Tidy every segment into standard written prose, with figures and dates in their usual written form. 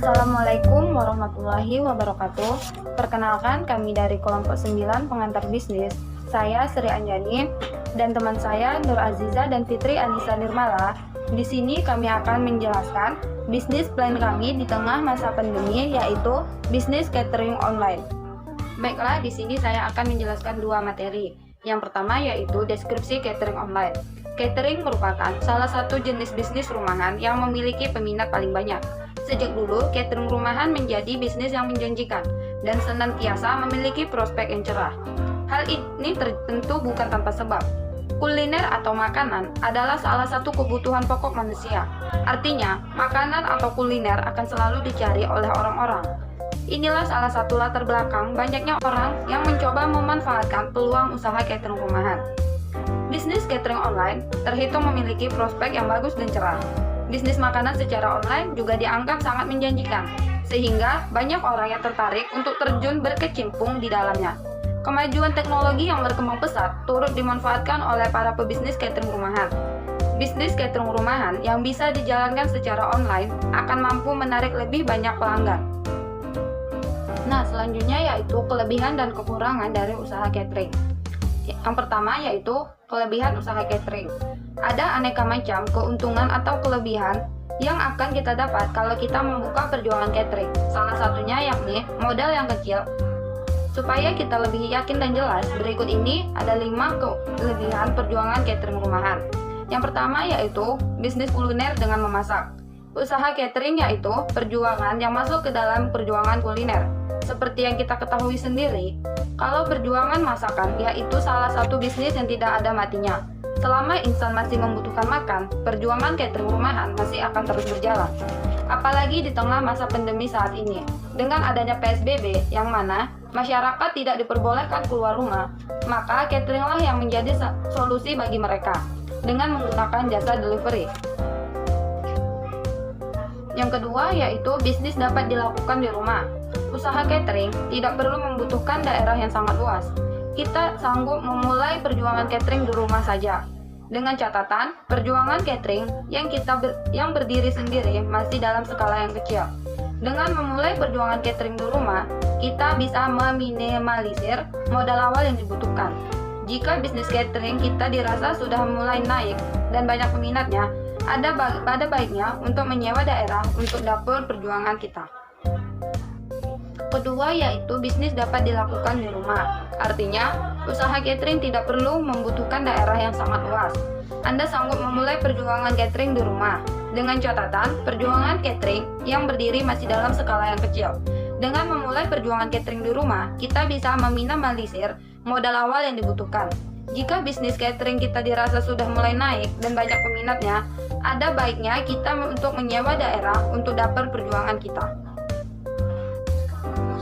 Assalamualaikum warahmatullahi wabarakatuh. Perkenalkan, kami dari kelompok 9 pengantar bisnis. Saya Sri Anjani dan teman saya Nur Aziza dan Fitri Anissa Nirmala. Di sini kami akan menjelaskan bisnis plan kami di tengah masa pandemi, yaitu bisnis catering online. Baiklah, di sini saya akan menjelaskan dua materi. Yang pertama yaitu deskripsi catering online. Catering merupakan salah satu jenis bisnis rumahan yang memiliki peminat paling banyak. Sejak dulu, catering rumahan menjadi bisnis yang menjanjikan dan senantiasa memiliki prospek yang cerah. Hal ini tentu bukan tanpa sebab. Kuliner atau makanan adalah salah satu kebutuhan pokok manusia. Artinya, makanan atau kuliner akan selalu dicari oleh orang-orang. Inilah salah satu latar belakang banyaknya orang yang mencoba memanfaatkan peluang usaha catering rumahan. Bisnis catering online terhitung memiliki prospek yang bagus dan cerah. Bisnis makanan secara online juga dianggap sangat menjanjikan, sehingga banyak orang yang tertarik untuk terjun berkecimpung di dalamnya. Kemajuan teknologi yang berkembang pesat turut dimanfaatkan oleh para pebisnis catering rumahan. Bisnis catering rumahan yang bisa dijalankan secara online akan mampu menarik lebih banyak pelanggan. Nah, selanjutnya yaitu kelebihan dan kekurangan dari usaha catering. Yang pertama yaitu kelebihan usaha catering. Ada aneka macam keuntungan atau kelebihan yang akan kita dapat kalau kita membuka perjuangan catering. Salah satunya yakni modal yang kecil. Supaya kita lebih yakin dan jelas, berikut ini ada 5 kelebihan perjuangan catering rumahan. Yang pertama yaitu bisnis kuliner dengan memasak. Usaha catering yaitu perjuangan yang masuk ke dalam perjuangan kuliner. Seperti yang kita ketahui sendiri, kalau perjuangan masakan yaitu salah satu bisnis yang tidak ada matinya. Selama insan masih membutuhkan makan, perjuangan catering rumahan masih akan terus berjalan. Apalagi di tengah masa pandemi saat ini, dengan adanya PSBB yang mana masyarakat tidak diperbolehkan keluar rumah, maka cateringlah yang menjadi solusi bagi mereka dengan menggunakan jasa delivery. Yang kedua yaitu bisnis dapat dilakukan di rumah. Usaha catering tidak perlu membutuhkan daerah yang sangat luas. Kita sanggup memulai perjuangan catering di rumah saja. Dengan catatan, perjuangan catering yang berdiri sendiri masih dalam skala yang kecil. Dengan memulai perjuangan catering di rumah, kita bisa meminimalisir modal awal yang dibutuhkan. Jika bisnis catering kita dirasa sudah mulai naik dan banyak peminatnya, ada baiknya untuk menyewa daerah untuk dapur perjuangan kita. Kedua yaitu bisnis dapat dilakukan di rumah. Artinya, usaha catering tidak perlu membutuhkan daerah yang sangat luas. Anda sanggup memulai perjuangan catering di rumah. Dengan catatan, perjuangan catering yang berdiri masih dalam skala yang kecil. Dengan memulai perjuangan catering di rumah, kita bisa meminimalisir modal awal yang dibutuhkan. Jika bisnis catering kita dirasa sudah mulai naik dan banyak peminatnya, ada baiknya kita untuk menyewa daerah untuk dapur perjuangan kita.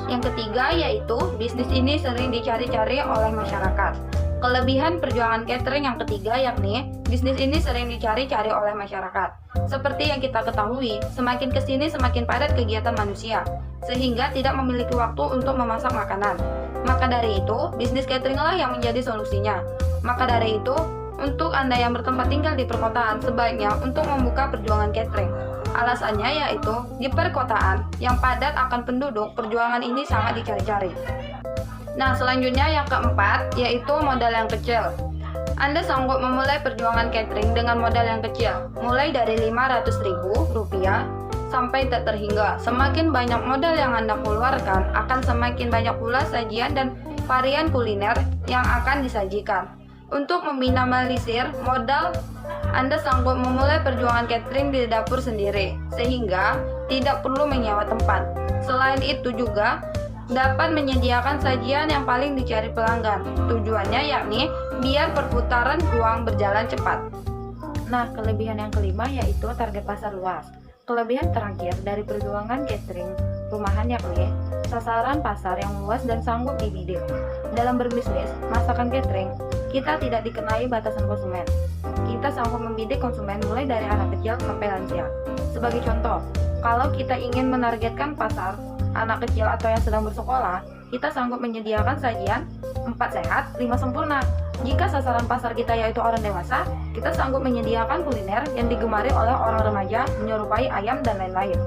Yang ketiga yaitu bisnis ini sering dicari-cari oleh masyarakat. Kelebihan perjuangan catering yang ketiga yakni bisnis ini sering dicari-cari oleh masyarakat. Seperti yang kita ketahui, semakin kesini semakin padat kegiatan manusia, sehingga tidak memiliki waktu untuk memasak makanan. Maka dari itu, bisnis cateringlah yang menjadi solusinya. Maka dari itu, untuk Anda yang bertempat tinggal di perkotaan, sebaiknya untuk membuka perjuangan catering. Alasannya yaitu, di perkotaan yang padat akan penduduk, perjuangan ini sangat dicari-cari. Nah, selanjutnya yang keempat, yaitu modal yang kecil. Anda sanggup memulai perjuangan catering dengan modal yang kecil, mulai dari Rp500.000 sampai tak terhingga. Semakin banyak modal yang Anda keluarkan, akan semakin banyak pula sajian dan varian kuliner yang akan disajikan. Untuk meminimalisir modal, Anda sanggup memulai perjuangan catering di dapur sendiri, sehingga tidak perlu menyewa tempat. Selain itu juga dapat menyediakan sajian yang paling dicari pelanggan. Tujuannya yakni biar perputaran uang berjalan cepat. Nah, kelebihan yang kelima yaitu target pasar luas. Kelebihan terakhir dari perjuangan catering rumahan yakni sasaran pasar yang luas dan sanggup dibidik. Dalam berbisnis masakan catering, kita tidak dikenai batasan konsumen. Kita sanggup membidik konsumen mulai dari anak kecil sampai lansia. Sebagai contoh, kalau kita ingin menargetkan pasar anak kecil atau yang sedang bersekolah, kita sanggup menyediakan sajian 4 sehat, 5 sempurna. Jika sasaran pasar kita yaitu orang dewasa, kita sanggup menyediakan kuliner yang digemari oleh orang remaja menyerupai ayam dan lain-lain.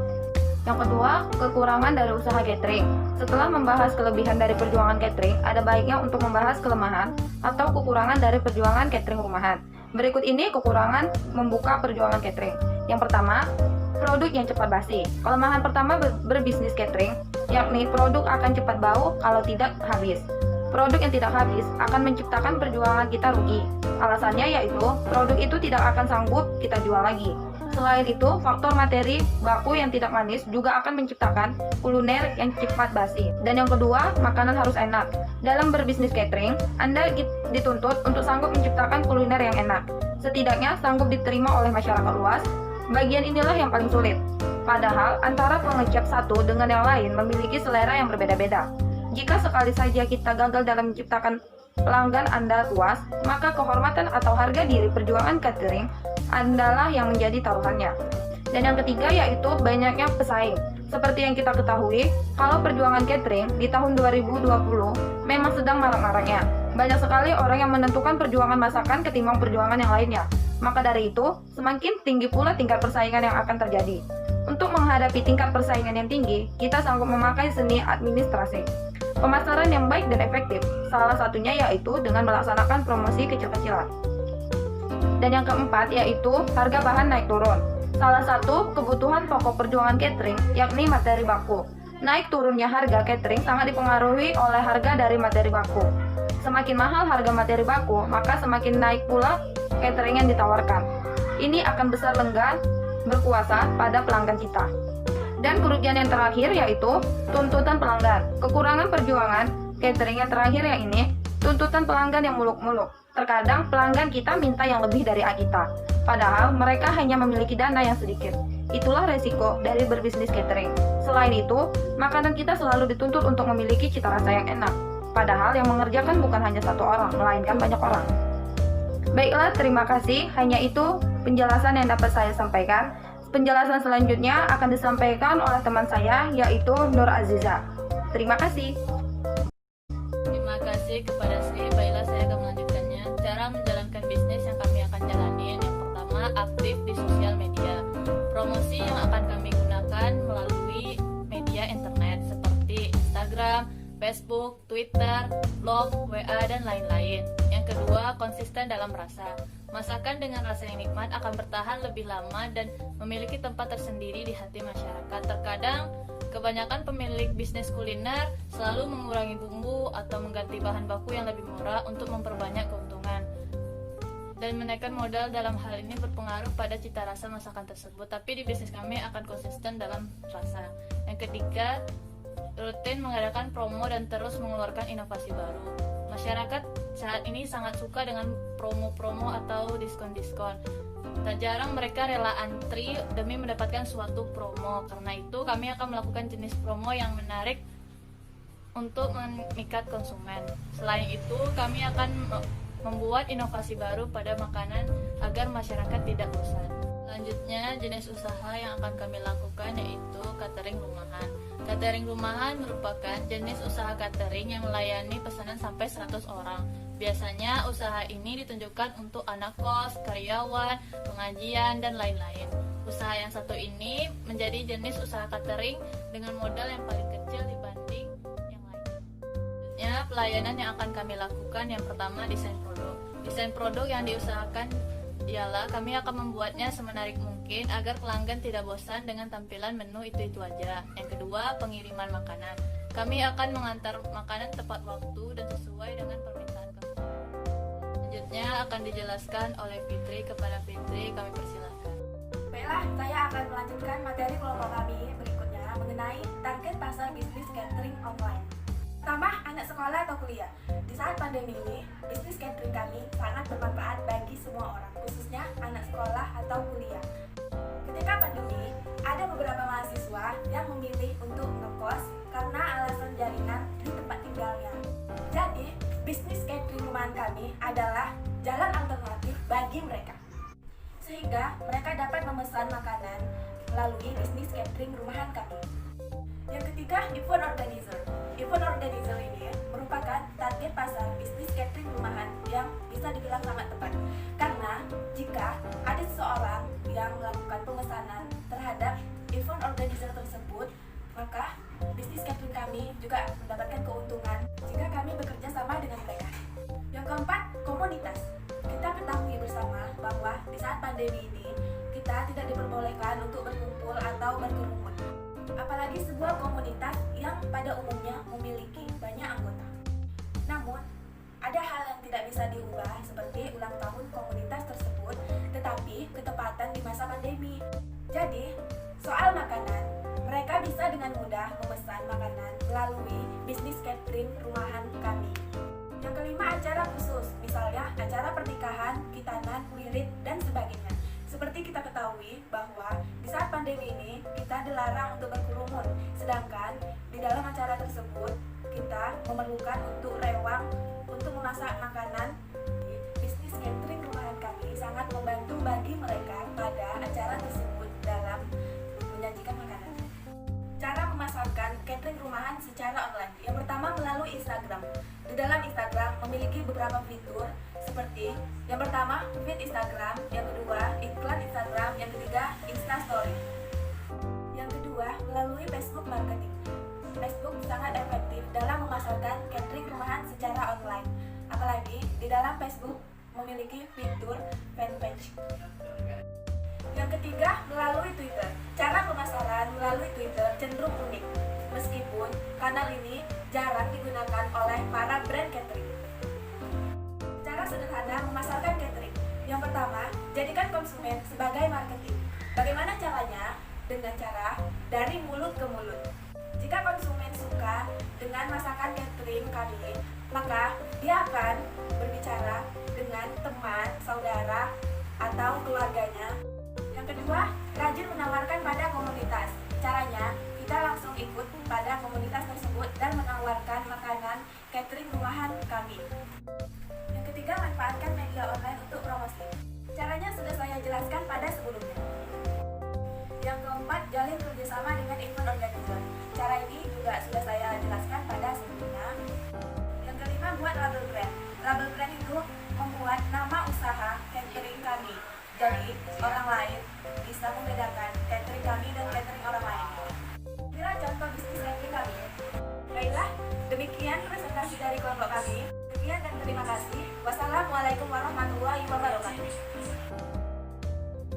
Yang kedua, kekurangan dari usaha catering. Setelah membahas kelebihan dari perjuangan catering, ada baiknya untuk membahas kelemahan atau kekurangan dari perjuangan catering rumahan. Berikut ini kekurangan membuka perjuangan catering. Yang pertama, produk yang cepat basi. Kelemahan pertama berbisnis catering, yakni produk akan cepat bau kalau tidak habis. Produk yang tidak habis akan menciptakan perjuangan kita rugi. Alasannya yaitu produk itu tidak akan sanggup kita jual lagi. Selain itu, faktor materi baku yang tidak manis juga akan menciptakan kuliner yang cepat basi. Dan yang kedua, makanan harus enak. Dalam berbisnis catering, Anda dituntut untuk sanggup menciptakan kuliner yang enak. Setidaknya sanggup diterima oleh masyarakat luas. Bagian inilah yang paling sulit. Padahal, antara pengecap satu dengan yang lain memiliki selera yang berbeda-beda. Jika sekali saja kita gagal dalam menciptakan pelanggan Anda puas, maka kehormatan atau harga diri perjuangan catering adalah yang menjadi taruhannya. Dan yang ketiga yaitu banyaknya pesaing. Seperti yang kita ketahui, kalau perjuangan catering di tahun 2020 memang sedang marak-maraknya. Banyak sekali orang yang menentukan perjuangan masakan ketimbang perjuangan yang lainnya. Maka dari itu, semakin tinggi pula tingkat persaingan yang akan terjadi. Untuk menghadapi tingkat persaingan yang tinggi, kita sanggup memakai seni administrasi. Pemasaran yang baik dan efektif, salah satunya yaitu dengan melaksanakan promosi kecil-kecilan. Dan yang keempat yaitu harga bahan naik turun. Salah satu kebutuhan pokok perjuangan catering yakni materi baku. Naik turunnya harga catering sangat dipengaruhi oleh harga dari materi baku. Semakin mahal harga materi baku, maka semakin naik pula catering yang ditawarkan. Ini akan besar lenggan berkuasa pada pelanggan kita. Dan kerugian yang terakhir yaitu tuntutan pelanggan. Kekurangan perjuangan catering yang terakhir yang ini, tuntutan pelanggan yang muluk-muluk. Terkadang pelanggan kita minta yang lebih dari kita, padahal mereka hanya memiliki dana yang sedikit. Itulah resiko dari berbisnis catering. Selain itu, makanan kita selalu dituntut untuk memiliki cita rasa yang enak. Padahal yang mengerjakan bukan hanya satu orang, melainkan banyak orang. Baiklah, terima kasih. Hanya itu penjelasan yang dapat saya sampaikan. Penjelasan selanjutnya akan disampaikan oleh teman saya, yaitu Nur Aziza. Terima kasih. Terima kasih kepada Sri. Baiklah, saya akan melanjutkannya. Cara menjalankan bisnis yang kami akan jalani. Yang pertama, aktif di sosial media. Promosi yang akan kami gunakan melalui media internet seperti Instagram, Facebook, Twitter, blog, WA, dan lain-lain. Yang kedua, konsisten dalam rasa. Masakan dengan rasa yang nikmat akan bertahan lebih lama dan memiliki tempat tersendiri di hati masyarakat. Terkadang, kebanyakan pemilik bisnis kuliner selalu mengurangi bumbu atau mengganti bahan baku yang lebih murah untuk memperbanyak keuntungan. Dan menaikkan modal dalam hal ini berpengaruh pada cita rasa masakan tersebut. Tapi di bisnis kami akan konsisten dalam rasa. Yang ketiga, rutin mengadakan promo dan terus mengeluarkan inovasi baru. Masyarakat saat ini sangat suka dengan promo-promo atau diskon-diskon. Tak jarang mereka rela antri demi mendapatkan suatu promo. Karena itu kami akan melakukan jenis promo yang menarik untuk memikat konsumen. Selain itu kami akan membuat inovasi baru pada makanan agar masyarakat tidak bosan. Selanjutnya, jenis usaha yang akan kami lakukan yaitu catering rumahan. Catering rumahan merupakan jenis usaha catering yang melayani pesanan sampai 100 orang. Biasanya usaha ini ditunjukkan untuk anak kos, karyawan, pengajian, dan lain-lain. Usaha yang satu ini menjadi jenis usaha catering dengan modal yang paling kecil dibanding yang lain. Selanjutnya, pelayanan yang akan kami lakukan yang pertama desain produk. Desain produk yang diusahakan ialah kami akan membuatnya semenarik mungkin agar pelanggan tidak bosan dengan tampilan menu itu-itu aja. Yang kedua, pengiriman makanan. Kami akan mengantar makanan tepat waktu dan sesuai dengan permintaan konsumen. Selanjutnya akan dijelaskan oleh Fitri. Kepada Fitri, kami persilahkan. Baiklah, saya akan melanjutkan materi kelompok kami berikutnya mengenai target pasar bisnis catering online. Pertama, anak sekolah atau kuliah. Di saat pandemi ini, bisnis catering kami sangat bermanfaat bagi semua orang, khususnya anak sekolah atau kuliah. Ketika pandemi, ada beberapa mahasiswa yang memilih untuk ngekos karena alasan jaringan di tempat tinggalnya. Jadi, bisnis catering rumahan kami adalah jalan alternatif bagi mereka, sehingga mereka dapat memesan makanan melalui bisnis catering rumahan kami. Yang ketiga, event organizer. Event organizer ini merupakan target pasar bisnis catering rumahan yang bisa dibilang sangat tepat. Karena jika ada seseorang yang melakukan pemesanan terhadap event organizer tersebut, kami juga mendapatkan keuntungan jika kami bekerja sama dengan mereka. Yang keempat, komunitas. Kita ketahui bersama bahwa di saat pandemi ini kita tidak diperbolehkan untuk berkumpul atau berkerumun. Apalagi sebuah komunitas yang pada umumnya memiliki banyak anggota. Namun, ada hal yang tidak bisa diubah seperti ulang tahun komunitas tersebut, tetapi ketepatan di masa pandemi. Jadi, soal makanan, mereka bisa dengan mudah memesan makanan melalui bisnis catering rumahan kami. Yang kelima, acara khusus, misalnya acara pernikahan, khitanan, wirid, dan sebagainya. Seperti kita ketahui bahwa di saat pandemi ini kita dilarang untuk berkerumun, sedangkan di dalam acara tersebut kita memerlukan untuk rewang untuk memasak makanan. Bisnis catering rumahan kami sangat membantu bagi mereka pada acara tersebut dalam menyajikan makanan. Cara memasarkan catering rumahan secara online. Yang pertama, melalui Instagram. Di dalam Instagram memiliki beberapa fitur seperti yang pertama, feed Instagram, yang kedua, iklan Instagram, yang ketiga, Instastory. Yang kedua, melalui Facebook marketing. Facebook sangat efektif dalam memasarkan catering rumahan secara online. Apalagi di dalam Facebook memiliki fitur fanpage. Yang ketiga, melalui Twitter. Cara pemasaran melalui Twitter cenderung unik, meskipun kanal ini jarang digunakan oleh para brand catering. Cara sederhana memasarkan catering. Yang pertama, jadikan konsumen sebagai marketing. Bagaimana caranya? Dengan cara dari mulut ke mulut. Jika konsumen suka dengan masakan catering kami, maka dia akan berbicara dengan teman, saudara, atau keluarganya. Yang kedua, rajin menawarkan pada komunitas. Caranya, kita langsung ikut pada komunitas tersebut dan menawarkan makanan catering rumahan kami. Yang ketiga, manfaatkan media online untuk promosi. Caranya sudah saya jelaskan pada sebelumnya. Yang keempat, jalin kerjasama dengan event organizer. Cara ini juga sudah saya jelaskan pada sebelumnya. Yang kelima, buat label brand. Label brand itu membuat nama usaha catering kami. Jadi, orang lain bisa membedakan catering kami dan catering orang lain. Inilah contoh bisnis catering kami. Baiklah, demikian presentasi dari kelompok kami.